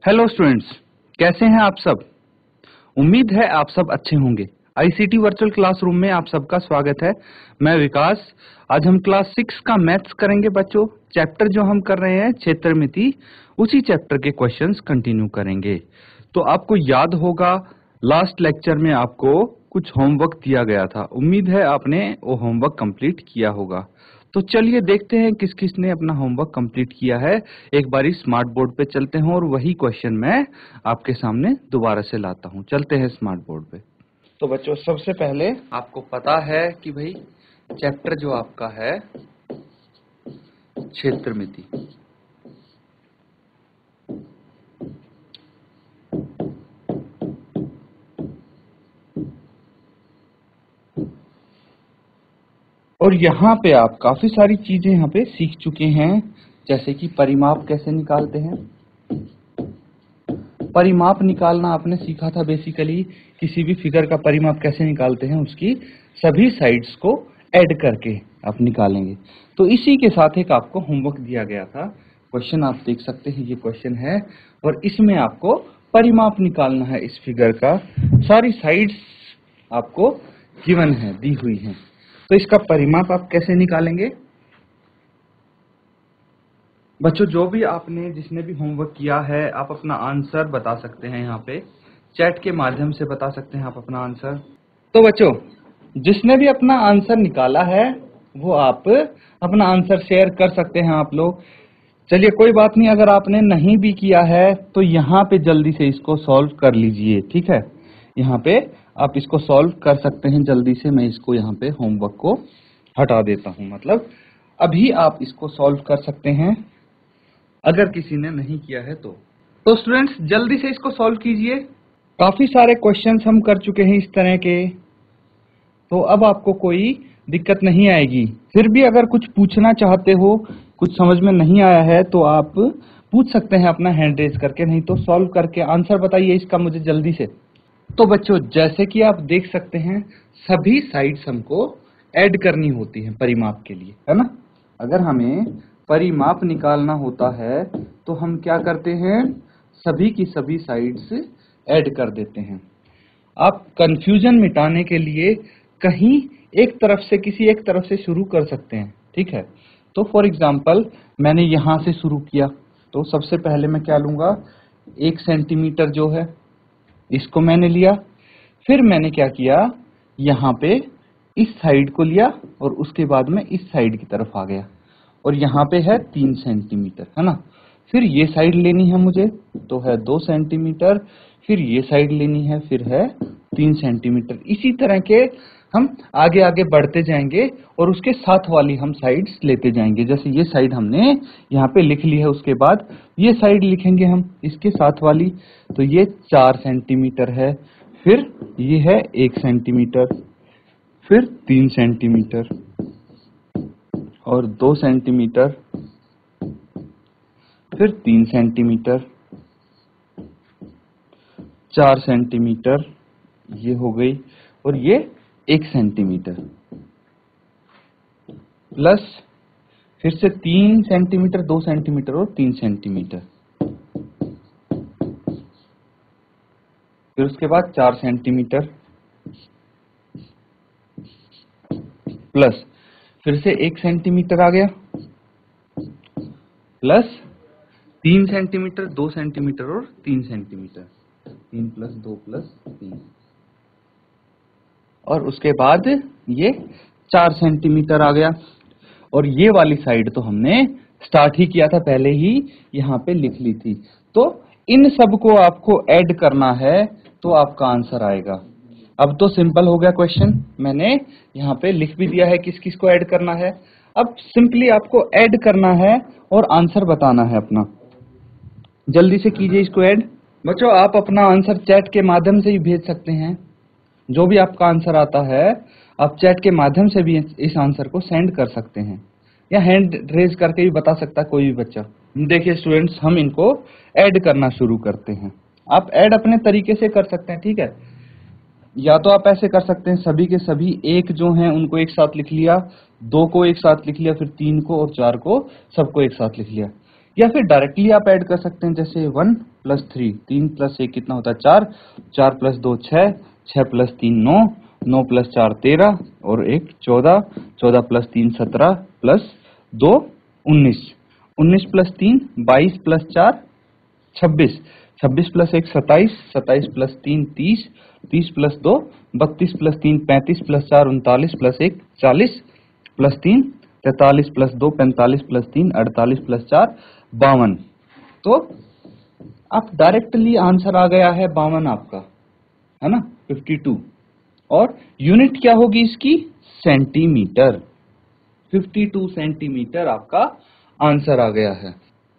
Hello students, कैसे हैं आप सब। उम्मीद है आप सब अच्छे होंगे। आईसीटी वर्चुअल क्लासरूम में आप सबका स्वागत है। मैं विकास। आज हम क्लास 6 का मैथ्स करेंगे बच्चों। चैप्टर जो हम कर रहे हैं क्षेत्रमिति, उसी चैप्टर के क्वेश्चंस कंटिन्यू करेंगे। तो आपको याद होगा लास्ट लेक्चर में आपको कुछ होमवर्क दिया गया था। उम्मीद है आपने वो होमवर्क कंप्लीट किया होगा। तो चलिए देखते हैं किस किस ने अपना होमवर्क कंप्लीट किया है। एक बारी स्मार्ट बोर्ड पे चलते हैं और वही क्वेश्चन मैं आपके सामने दोबारा से लाता हूं। चलते हैं स्मार्ट बोर्ड पे। तो बच्चों सबसे पहले आपको पता है कि भाई चैप्टर जो आपका है क्षेत्रमिति, और यहाँ पे आप काफी सारी चीजें यहाँ पे सीख चुके हैं, जैसे कि परिमाप कैसे निकालते हैं। परिमाप निकालना आपने सीखा था बेसिकली, किसी भी फिगर का परिमाप कैसे निकालते हैं, उसकी सभी साइड्स को ऐड करके आप निकालेंगे। तो इसी के साथ एक आपको होमवर्क दिया गया था। क्वेश्चन आप देख सकते हैं, ये क्वेश्चन है और इसमें आपको परिमाप निकालना है इस फिगर का। सारी साइड्स आपको गिवन है, दी हुई है। तो इसका परिमाप आप कैसे निकालेंगे बच्चों। जो भी आपने जिसने भी होमवर्क किया है, आप अपना आंसर बता सकते हैं, यहाँ पे चैट के माध्यम से बता सकते हैं आप अपना आंसर। तो बच्चों जिसने भी अपना आंसर निकाला है वो आप अपना आंसर शेयर कर सकते हैं आप लोग। चलिए कोई बात नहीं, अगर आपने नहीं भी किया है तो यहाँ पे जल्दी से इसको सॉल्व कर लीजिए, ठीक है। यहाँ पे आप इसको सॉल्व कर सकते हैं जल्दी से। मैं इसको यहाँ पे होमवर्क को हटा देता हूँ, मतलब अभी आप इसको सॉल्व कर सकते हैं अगर किसी ने नहीं किया है तो स्टूडेंट्स जल्दी से इसको सॉल्व कीजिए। काफी सारे क्वेश्चंस हम कर चुके हैं इस तरह के, तो अब आपको कोई दिक्कत नहीं आएगी। फिर भी अगर कुछ पूछना चाहते हो, कुछ समझ में नहीं आया है, तो आप पूछ सकते हैं अपना हैंड रेज करके, नहीं तो सॉल्व करके आंसर बताइए इसका मुझे जल्दी से। तो बच्चों जैसे कि आप देख सकते हैं, सभी साइड्स हमको ऐड करनी होती हैं परिमाप के लिए, है ना। अगर हमें परिमाप निकालना होता है तो हम क्या करते हैं, सभी की सभी साइड्स ऐड कर देते हैं। आप कंफ्यूजन मिटाने के लिए कहीं एक तरफ से, किसी एक तरफ से शुरू कर सकते हैं, ठीक है। तो फॉर एग्जांपल मैंने यहां से शुरू किया, तो सबसे पहले मैं क्या लूंगा, 1 सेंटीमीटर जो है इसको मैंने लिया। फिर मैंने क्या किया, यहाँ पे इस साइड को लिया और उसके बाद में इस साइड की तरफ आ गया, और यहाँ पे है 3 सेंटीमीटर, है ना। फिर ये साइड लेनी है मुझे, तो है 2 सेंटीमीटर। फिर ये साइड लेनी है, फिर है 3 सेंटीमीटर। इसी तरह के हम आगे आगे बढ़ते जाएंगे और उसके साथ वाली हम साइड्स लेते जाएंगे। जैसे ये साइड हमने यहाँ पे लिख ली है, उसके बाद ये साइड लिखेंगे हम इसके साथ वाली, तो ये 4 सेंटीमीटर है। फिर ये है 1 सेंटीमीटर, फिर 3 सेंटीमीटर और 2 सेंटीमीटर, फिर 3 सेंटीमीटर, 4 सेंटीमीटर, ये हो गई, और ये 1 सेंटीमीटर, प्लस फिर से 3 सेंटीमीटर, 2 सेंटीमीटर और 3 सेंटीमीटर, फिर उसके बाद 4 सेंटीमीटर, प्लस फिर से 1 सेंटीमीटर आ गया, प्लस 3 सेंटीमीटर, 2 सेंटीमीटर और 3 सेंटीमीटर, 3 प्लस 2 प्लस 3, और उसके बाद ये 4 सेंटीमीटर आ गया। और ये वाली साइड तो हमने स्टार्ट ही किया था, पहले ही यहाँ पे लिख ली थी। तो इन सब को आपको ऐड करना है तो आपका आंसर आएगा। अब तो सिंपल हो गया क्वेश्चन, मैंने यहाँ पे लिख भी दिया है किस किस को ऐड करना है। अब सिंपली आपको ऐड करना है और आंसर बताना है अपना। जल्दी से कीजिए इसको ऐड। बच्चों आप अपना आंसर चैट के माध्यम से ही भेज सकते हैं। जो भी आपका आंसर आता है आप चैट के माध्यम से भी इस आंसर को सेंड कर सकते हैं, या हैंड रेज करके भी बता सकता है कोई भी बच्चा। देखिए स्टूडेंट्स, हम इनको ऐड करना शुरू करते हैं। आप ऐड अपने तरीके से कर सकते हैं, ठीक है। या तो आप ऐसे कर सकते हैं, सभी के सभी एक जो हैं उनको एक साथ लिख लिया, 2 को एक साथ लिख लिया, फिर 3 को और 4 को सबको एक साथ लिख लिया। या फिर डायरेक्टली आप ऐड कर सकते हैं, जैसे 1 + 3, 3 + 1 कितना होता है 4, 4 + 2 6, 6 + 3 9, 9 + 4 13 और 1 14, 14 + 3 17 + 2 19, 19 + 3 22 + 4 26, 26 + 1 27, 27 + 3 30, 30 + 2 32 + 3 35 + 4 39 + 1 40 + 3 43 + 2 45 + 3 48 + 4 52। तो आप डायरेक्टली आंसर आ गया है 52 आपका, है ना, 52। और यूनिट क्या होगी इसकी, सेंटीमीटर। 52 सेंटीमीटर आपका आंसर आ गया है।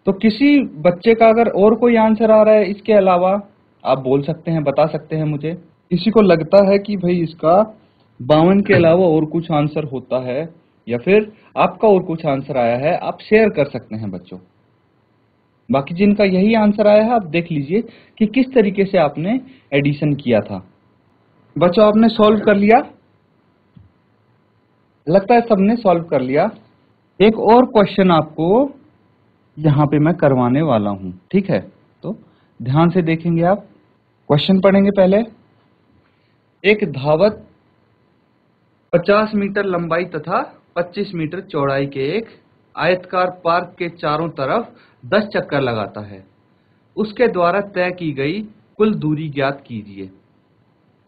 तो किसी बच्चे का अगर और कोई आंसर आ रहा है इसके अलावा, आप बोल सकते हैं, बता सकते हैं मुझे। किसी को लगता है कि भाई इसका 52 के अलावा और कुछ आंसर होता है, या फिर आपका और कुछ आंसर आया है, आप शेयर कर सकते हैं बच्चों। बाकी जिनका यही आंसर आया है, आप देख लीजिए कि किस तरीके से आपने एडिशन किया था। बच्चों आपने सॉल्व कर लिया, लगता है सबने सॉल्व कर लिया। एक और क्वेश्चन आपको यहाँ पे मैं करवाने वाला हूं, ठीक है, तो ध्यान से देखेंगे आप। क्वेश्चन पढ़ेंगे पहले। एक धावक 50 मीटर लंबाई तथा 25 मीटर चौड़ाई के एक आयताकार पार्क के चारों तरफ 10 चक्कर लगाता है। उसके द्वारा तय की गई कुल दूरी ज्ञात कीजिए।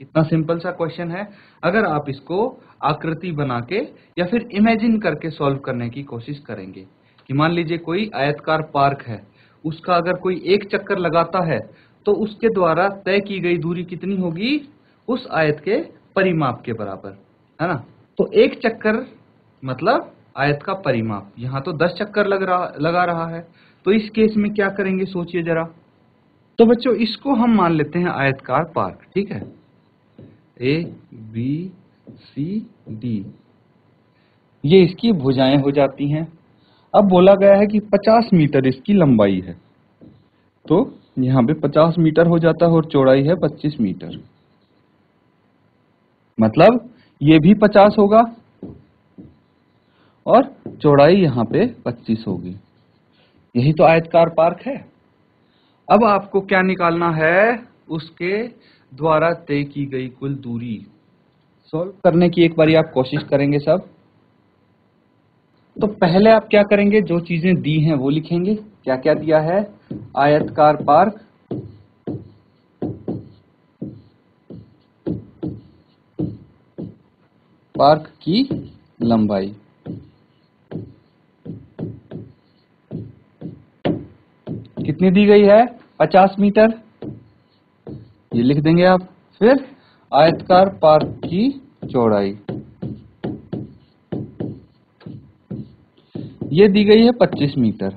इतना सिंपल सा क्वेश्चन है। अगर आप इसको आकृति बना के या फिर इमेजिन करके सॉल्व करने की कोशिश करेंगे कि मान लीजिए कोई आयताकार पार्क है, उसका अगर कोई एक चक्कर लगाता है तो उसके द्वारा तय की गई दूरी कितनी होगी, उस आयत के परिमाप के बराबर, है ना। तो एक चक्कर मतलब आयत का परिमाप। यहाँ तो 10 चक्कर लगा रहा है, तो इस केस में क्या करेंगे सोचिए जरा। तो बच्चों इसको हम मान लेते हैं आयताकार पार्क, ठीक है। ए बी सी डी, ये इसकी भुजाएं हो जाती हैं। अब बोला गया है कि 50 मीटर इसकी लंबाई है, तो यहाँ पे 50 मीटर हो जाता है और चौड़ाई है 25 मीटर, मतलब ये भी 50 होगा और चौड़ाई यहाँ पे 25 होगी। यही तो आयताकार पार्क है। अब आपको क्या निकालना है, उसके द्वारा तय की गई कुल दूरी। सॉल्व करने की एक बारी आप कोशिश करेंगे सब। तो पहले आप क्या करेंगे, जो चीजें दी हैं वो लिखेंगे। क्या क्या दिया है, आयताकार पार्क, पार्क की लंबाई, कितनी दी गई है 50 मीटर, ये लिख देंगे आप। फिर आयताकार पार्क की चौड़ाई, ये दी गई है 25 मीटर।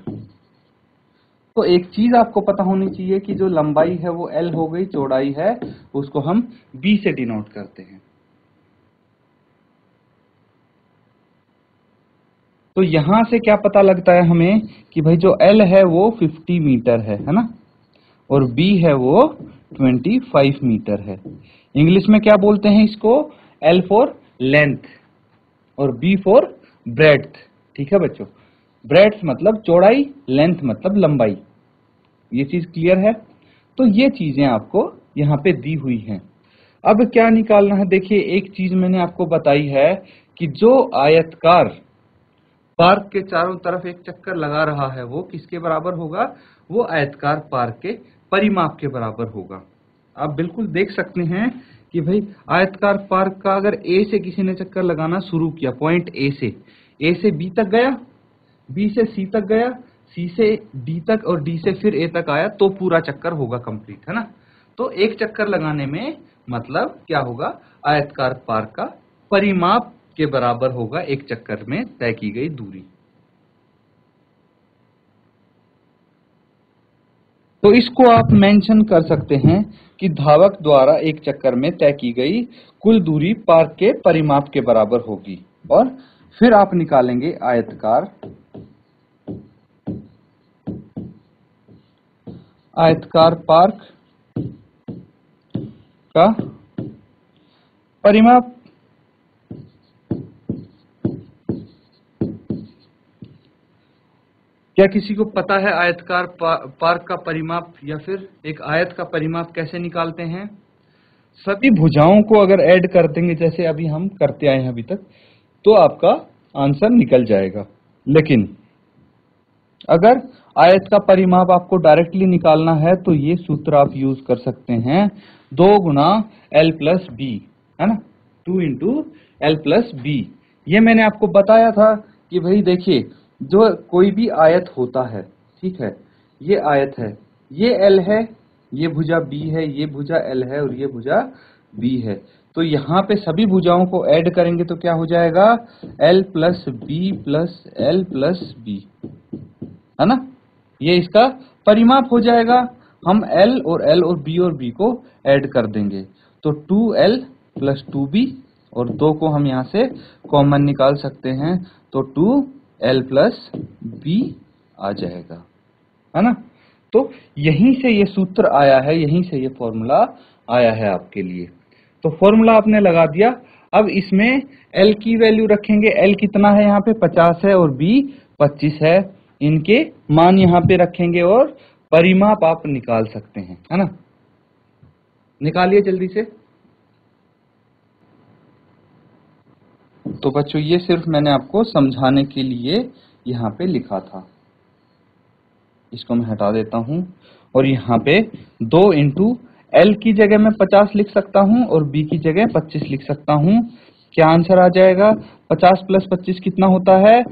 तो एक चीज आपको पता होनी चाहिए कि जो लंबाई है वो L हो गई, चौड़ाई है उसको हम B से डिनोट करते हैं। तो यहां से क्या पता लगता है हमें कि भाई जो L है वो 50 मीटर है ना, और B है वो 25 मीटर है। इंग्लिश में क्या बोलते हैं इसको, L फॉर लेंथ और B फॉर ब्रेड्थ, ठीक है बच्चों। ब्रेड्थ मतलब चौड़ाई, लेंथ मतलब लंबाई। ये चीज क्लियर है। तो ये चीजें आपको यहाँ पे दी हुई हैं। अब क्या निकालना है, देखिए एक चीज मैंने आपको बताई है कि जो आयतकार पार्क के चारों तरफ एक चक्कर लगा रहा है वो किसके बराबर होगा, वो आयतकार पार्क के परिमाप के बराबर होगा। आप बिल्कुल देख सकते हैं कि भाई आयतकार पार्क का अगर ए से किसी ने चक्कर लगाना शुरू किया, पॉइंट ए से बी तक गया, बी से सी तक गया, सी से डी तक और डी से फिर ए तक आया, तो पूरा चक्कर होगा कंप्लीट, है ना। तो एक चक्कर लगाने में मतलब क्या होगा, आयतकार पार्क का परिमाप के बराबर होगा एक चक्कर में तय की गई दूरी। तो इसको आप मेंशन कर सकते हैं कि धावक द्वारा एक चक्कर में तय की गई कुल दूरी पार्क के परिमाप के बराबर होगी। और फिर आप निकालेंगे आयताकार पार्क का परिमाप। क्या किसी को पता है आयतकार पार्क का परिमाप या फिर एक आयत का परिमाप कैसे निकालते हैं? सभी भुजाओं को अगर ऐड कर देंगे जैसे अभी हम करते आए हैं अभी तक, तो आपका आंसर निकल जाएगा। लेकिन अगर आयत का परिमाप आपको डायरेक्टली निकालना है तो ये सूत्र आप यूज कर सकते हैं, 2 गुना L प्लस बी, है ना, 2 इंटू L प्लस बी। ये मैंने आपको बताया था कि भाई देखिए, जो कोई भी आयत होता है, ठीक है, ये आयत है, ये L है, ये भुजा B है, ये भुजा L है और ये भुजा B है। तो यहाँ पे सभी भुजाओं को ऐड करेंगे तो क्या हो जाएगा, L plus B plus L plus B, है ना, ये इसका परिमाप हो जाएगा। हम L और B को ऐड कर देंगे तो 2L प्लस 2B और 2 को हम यहाँ से कॉमन निकाल सकते हैं तो 2L प्लस B आ जाएगा, है ना। तो यहीं से ये सूत्र आया है, यहीं से ये फॉर्मूला आया है आपके लिए। तो फॉर्मूला आपने लगा दिया। अब इसमें L की वैल्यू रखेंगे, L कितना है यहाँ पे 50 है और B 25 है, इनके मान यहाँ पे रखेंगे और परिमाप आप निकाल सकते हैं, है ना। निकालिए जल्दी से। तो बच्चों ये सिर्फ मैंने आपको समझाने के लिए यहाँ पे लिखा था, इसको मैं हटा देता हूं और यहाँ पे 2 इंटू L की जगह मैं 50 लिख सकता हूं और B की जगह 25 लिख सकता हूं। क्या आंसर आ जाएगा, 50 प्लस 25 कितना होता है,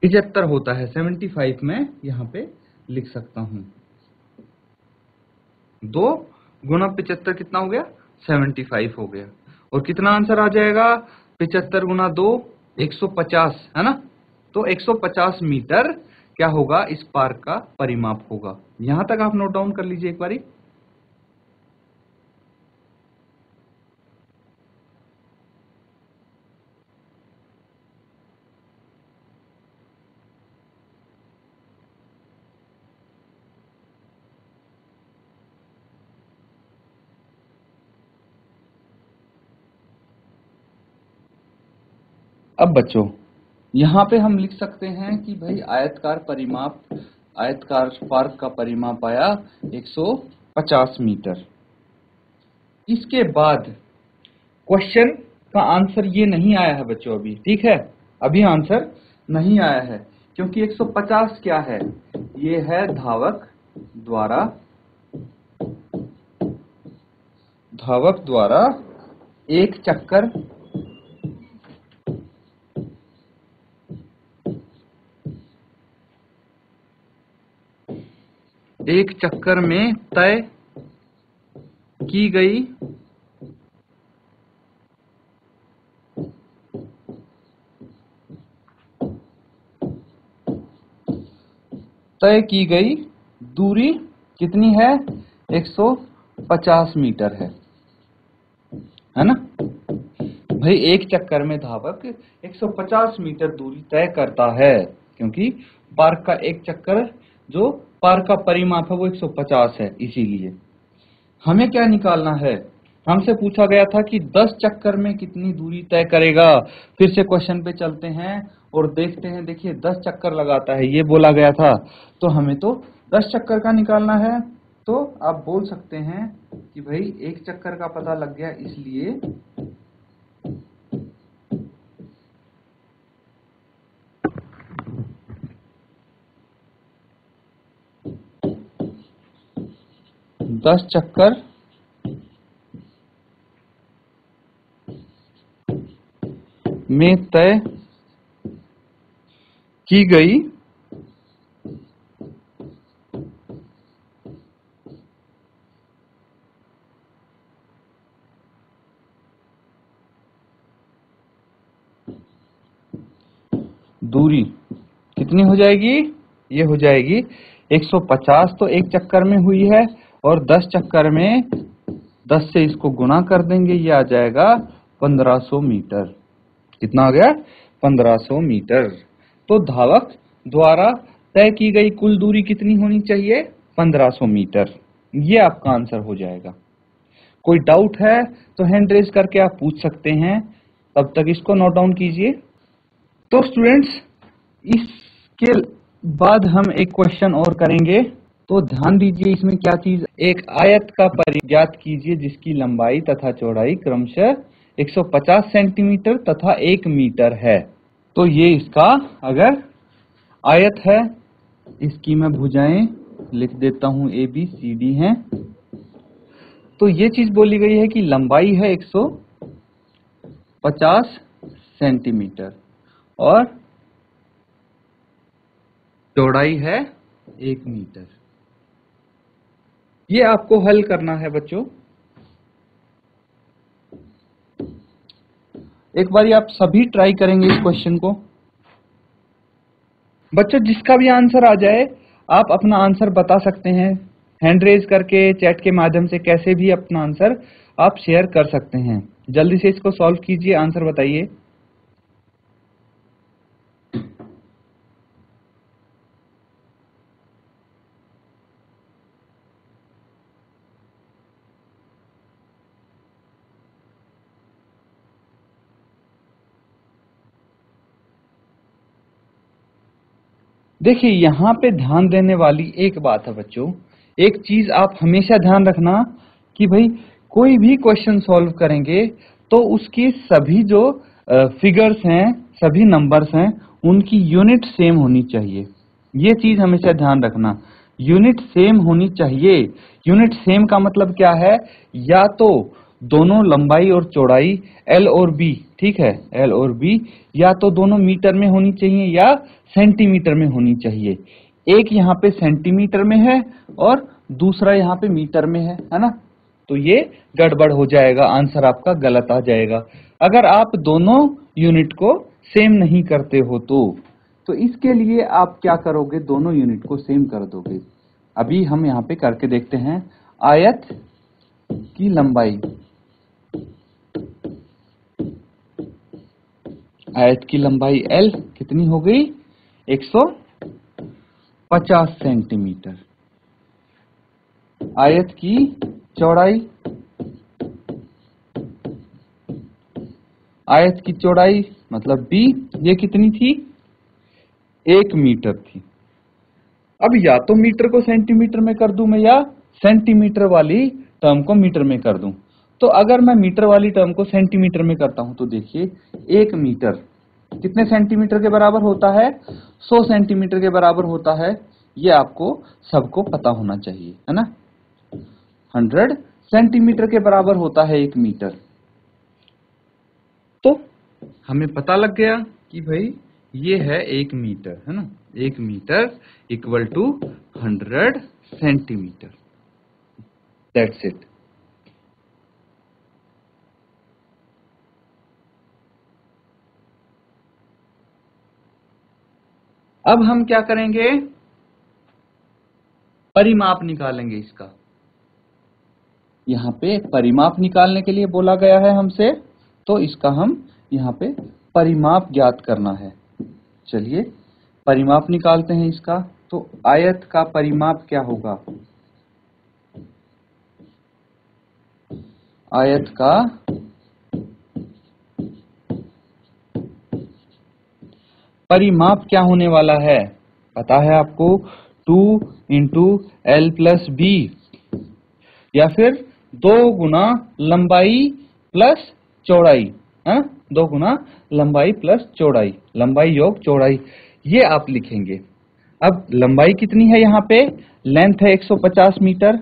75 होता है, 75 में यहाँ पे लिख सकता हूं। 2 गुना 75 कितना हो गया, 75 हो गया। और कितना आंसर आ जाएगा, 75 गुना 2 150, है ना। तो 150 मीटर क्या होगा, इस पार्क का परिमाप होगा। यहां तक आप नोट डाउन कर लीजिए एक बारी। अब बच्चों यहाँ पे हम लिख सकते हैं कि भाई आयतकार पार्क का परिमाप आया 150 मीटर। इसके बाद क्वेश्चन का आंसर ये नहीं आया है बच्चों अभी, ठीक है, अभी आंसर नहीं आया है क्योंकि 150 क्या है, ये है धावक द्वारा एक चक्कर में तय की गई दूरी कितनी है, 150 मीटर है ना। भाई एक चक्कर में धावक 150 मीटर दूरी तय करता है, क्योंकि पार्क का एक चक्कर, जो पार्क का परिमाप है वो 150 है। इसीलिए हमें क्या निकालना है, हमसे पूछा गया था कि 10 चक्कर में कितनी दूरी तय करेगा। फिर से क्वेश्चन पे चलते हैं और देखते हैं। देखिए 10 चक्कर लगाता है ये बोला गया था, तो हमें तो 10 चक्कर का निकालना है। तो आप बोल सकते हैं कि भाई एक चक्कर का पता लग गया, इसलिए दस चक्कर में तय की गई दूरी कितनी हो जाएगी, ये हो जाएगी 150। तो एक चक्कर में हुई है और 10 चक्कर में 10 से इसको गुणा कर देंगे, ये आ जाएगा 1500 मीटर। कितना आ गया, 1500 मीटर। तो धावक द्वारा तय की गई कुल दूरी कितनी होनी चाहिए, 1500 मीटर। ये आपका आंसर हो जाएगा। कोई डाउट है तो हैंड रेज करके आप पूछ सकते हैं, तब तक इसको नोट डाउन कीजिए। तो स्टूडेंट्स, इसके बाद हम एक क्वेश्चन और करेंगे। तो ध्यान दीजिए इसमें क्या चीज, एक आयत का परिमाप ज्ञात कीजिए जिसकी लंबाई तथा चौड़ाई क्रमशः 150 सेंटीमीटर तथा 1 मीटर है। तो ये इसका अगर आयत है, इसकी मैं भुजाएं लिख देता हूं, ए बी सी डी हैं। तो ये चीज बोली गई है कि लंबाई है 150 सेंटीमीटर और चौड़ाई है 1 मीटर। ये आपको हल करना है बच्चों। एक बार आप सभी ट्राई करेंगे इस क्वेश्चन को। बच्चों जिसका भी आंसर आ जाए आप अपना आंसर बता सकते हैं, हैंड रेज करके, चैट के माध्यम से, कैसे भी अपना आंसर आप शेयर कर सकते हैं। जल्दी से इसको सॉल्व कीजिए, आंसर बताइए। देखिए यहां पे ध्यान देने वाली एक बात है बच्चों, एक चीज आप हमेशा ध्यान रखना कि भाई कोई भी क्वेश्चन सॉल्व करेंगे तो उसकी सभी जो फिगर्स हैं, सभी नंबर्स हैं, उनकी यूनिट सेम होनी चाहिए। ये चीज हमेशा ध्यान रखना, यूनिट सेम होनी चाहिए। यूनिट सेम का मतलब क्या है, या तो दोनों लंबाई और चौड़ाई एल और बी, ठीक है, एल और बी या तो दोनों मीटर में होनी चाहिए या सेंटीमीटर में होनी चाहिए। एक यहाँ पे सेंटीमीटर में है और दूसरा यहाँ पे मीटर में है ना। तो ये गड़बड़ हो जाएगा, आंसर आपका गलत आ जाएगा अगर आप दोनों यूनिट को सेम नहीं करते हो। तो इसके लिए आप क्या करोगे, दोनों यूनिट को सेम कर दोगे। अभी हम यहाँ पे करके देखते हैं। आयत की लंबाई, आयत की लंबाई L कितनी हो गई, 150 सेंटीमीटर। आयत की चौड़ाई, आयत की चौड़ाई मतलब B, ये कितनी थी, 1 मीटर थी। अब या तो मीटर को सेंटीमीटर में कर दूं मैं, या सेंटीमीटर वाली टर्म को मीटर में कर दूं। तो अगर मैं मीटर वाली टर्म को सेंटीमीटर में करता हूं तो देखिए 1 मीटर कितने सेंटीमीटर के बराबर होता है, 100 सेंटीमीटर के बराबर होता है। ये आपको सबको पता होना चाहिए, है ना। 100 सेंटीमीटर के बराबर होता है 1 मीटर। तो हमें पता लग गया कि भाई ये है 1 मीटर, है ना। 1 metre equal to 100 centimetre, that's it. अब हम क्या करेंगे, परिमाप निकालेंगे इसका। यहाँ पे परिमाप निकालने के लिए बोला गया है हमसे, तो इसका हम यहाँ पे परिमाप ज्ञात करना है। चलिए परिमाप निकालते हैं इसका। तो आयत का परिमाप क्या होगा, आयत का परिमाप क्या होने वाला है, पता है आपको, 2 इंटू एल प्लस बी, या फिर 2 गुना लंबाई प्लस चौड़ाई, है, 2 गुना लंबाई प्लस चौड़ाई, लंबाई योग चौड़ाई, ये आप लिखेंगे। अब लंबाई कितनी है, यहाँ पे लेंथ है 150 मीटर,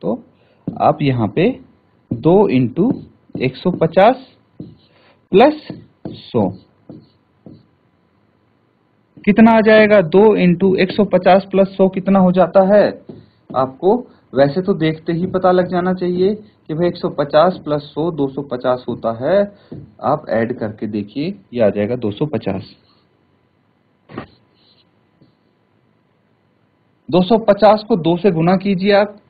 तो आप यहाँ पे 2 इंटू 150 प्लस 100 कितना आ जाएगा, 2 इंटू 150 प्लस 100 कितना हो जाता है आपको। वैसे तो देखते ही पता लग जाना चाहिए कि भाई 150 प्लस 100 250 होता है। आप ऐड करके देखिए, ये आ जाएगा 250। 250 को 2 से गुना कीजिए आप।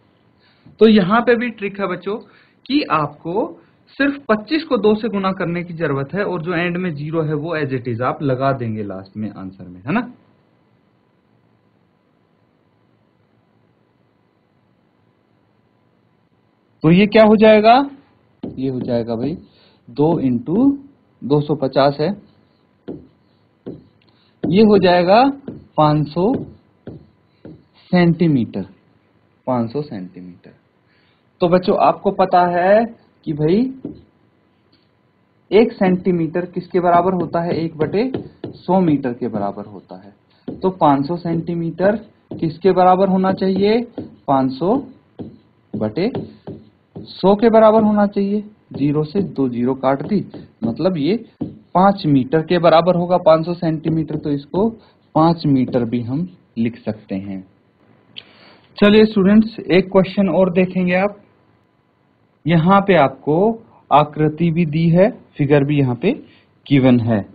तो यहां पे भी ट्रिक है बच्चों कि आपको सिर्फ 25 को 2 से गुना करने की जरूरत है, और जो एंड में 0 है वो एज इट इज आप लगा देंगे लास्ट में आंसर में, है ना। तो ये क्या हो जाएगा, ये हो जाएगा भाई 2 इंटू 250 है, ये हो जाएगा 500 सेंटीमीटर। 500 सेंटीमीटर। तो बच्चों आपको पता है कि भाई 1 सेंटीमीटर किसके बराबर होता है? 1/100 मीटर के बराबर होता है। तो 500 सेंटीमीटर किसके बराबर होना चाहिए? 500/100 के बराबर होना चाहिए। 0 से 2 जीरो काट दी, मतलब ये 5 मीटर के बराबर होगा 500 सेंटीमीटर। तो इसको 5 मीटर भी हम लिख सकते हैं। चलिए स्टूडेंट्स, एक क्वेश्चन और देखेंगे आप। यहाँ पे आपको आकृति भी दी है, फिगर भी यहाँ पे गिवन है।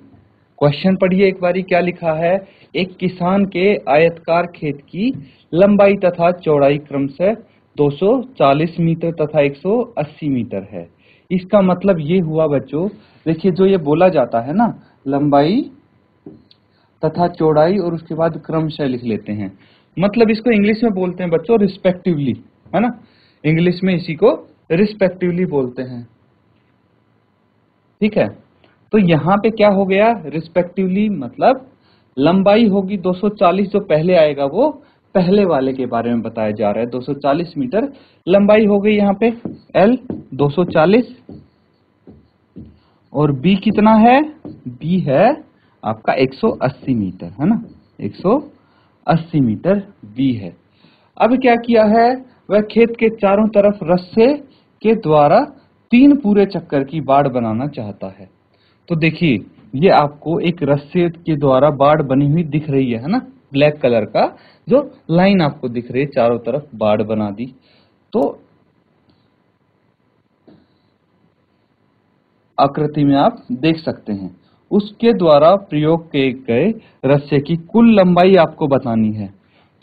क्वेश्चन पढ़िए एक बारी, क्या लिखा है? एक किसान के आयताकार खेत की लंबाई तथा चौड़ाई क्रमशः 240 मीटर तथा 180 मीटर है। इसका मतलब ये हुआ बच्चों, देखिए जो ये बोला जाता है ना, लंबाई तथा चौड़ाई और उसके बाद क्रमशः लिख लेते हैं, मतलब इसको इंग्लिश में बोलते हैं बच्चों रिस्पेक्टिवली, है ना। इंग्लिश में इसी को रिस्पेक्टिवली बोलते हैं, ठीक है। तो यहाँ पे क्या हो गया? रिस्पेक्टिवली मतलब लंबाई होगी 240, जो पहले आएगा वो पहले वाले के बारे में बताया जा रहा है। 240 मीटर लंबाई हो गई यहाँ पे L 240, और B कितना है? B है आपका 180 मीटर, है ना। 180 मीटर B है। अब क्या किया है? वह खेत के चारों तरफ रस्से के द्वारा 3 पूरे चक्कर की बाड़ बनाना चाहता है। तो देखिए ये आपको एक रस्से के द्वारा बाड़ बनी हुई दिख रही है ना, ब्लैक कलर का जो लाइन आपको दिख रही है, चारों तरफ बाड़ बना दी। तो आकृति में आप देख सकते हैं, उसके द्वारा प्रयोग किए गए रस्से की कुल लंबाई आपको बतानी है।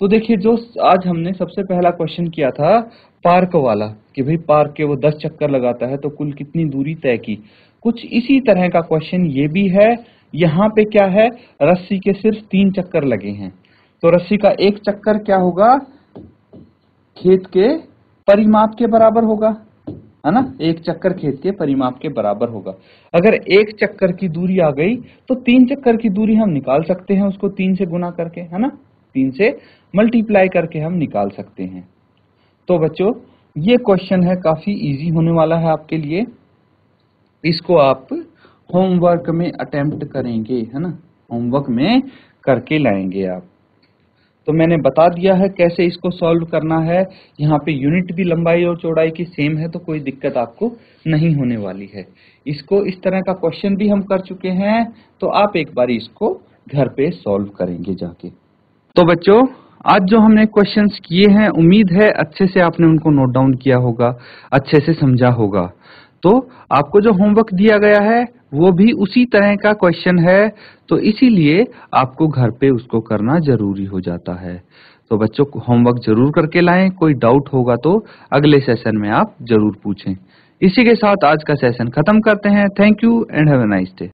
तो देखिए जो आज हमने सबसे पहला क्वेश्चन किया था पार्क वाला, कि भाई पार्क के वो 10 चक्कर लगाता है तो कुल कितनी दूरी तय की, कुछ इसी तरह का क्वेश्चन ये भी है। यहाँ पे क्या है? रस्सी के सिर्फ 3 चक्कर लगे हैं, तो रस्सी का 1 चक्कर क्या होगा? खेत के परिमाप के बराबर होगा, है ना। 1 चक्कर खेत के परिमाप के बराबर होगा। अगर 1 चक्कर की दूरी आ गई तो 3 चक्कर की दूरी हम निकाल सकते हैं, उसको 3 से गुना करके, है ना, 3 से मल्टीप्लाई करके हम निकाल सकते हैं। तो बच्चों ये क्वेश्चन है, काफी इजी होने वाला है आपके लिए। इसको आप होमवर्क में अटेम्प्ट करेंगे, है ना, होमवर्क में करके लाएंगे आप। तो मैंने बता दिया है कैसे इसको सॉल्व करना है। यहाँ पे यूनिट भी लंबाई और चौड़ाई की सेम है, तो कोई दिक्कत आपको नहीं होने वाली है। इसको इस तरह का क्वेश्चन भी हम कर चुके हैं, तो आप एक बार इसको घर पे सॉल्व करेंगे जाके। तो बच्चों आज जो हमने क्वेश्चंस किए हैं, उम्मीद है अच्छे से आपने उनको नोट डाउन किया होगा, अच्छे से समझा होगा। तो आपको जो होमवर्क दिया गया है वो भी उसी तरह का क्वेश्चन है, तो इसीलिए आपको घर पे उसको करना जरूरी हो जाता है। तो बच्चों को होमवर्क जरूर करके लाएं, कोई डाउट होगा तो अगले सेशन में आप जरूर पूछें। इसी के साथ आज का सेशन खत्म करते हैं। Thank you and have a nice day.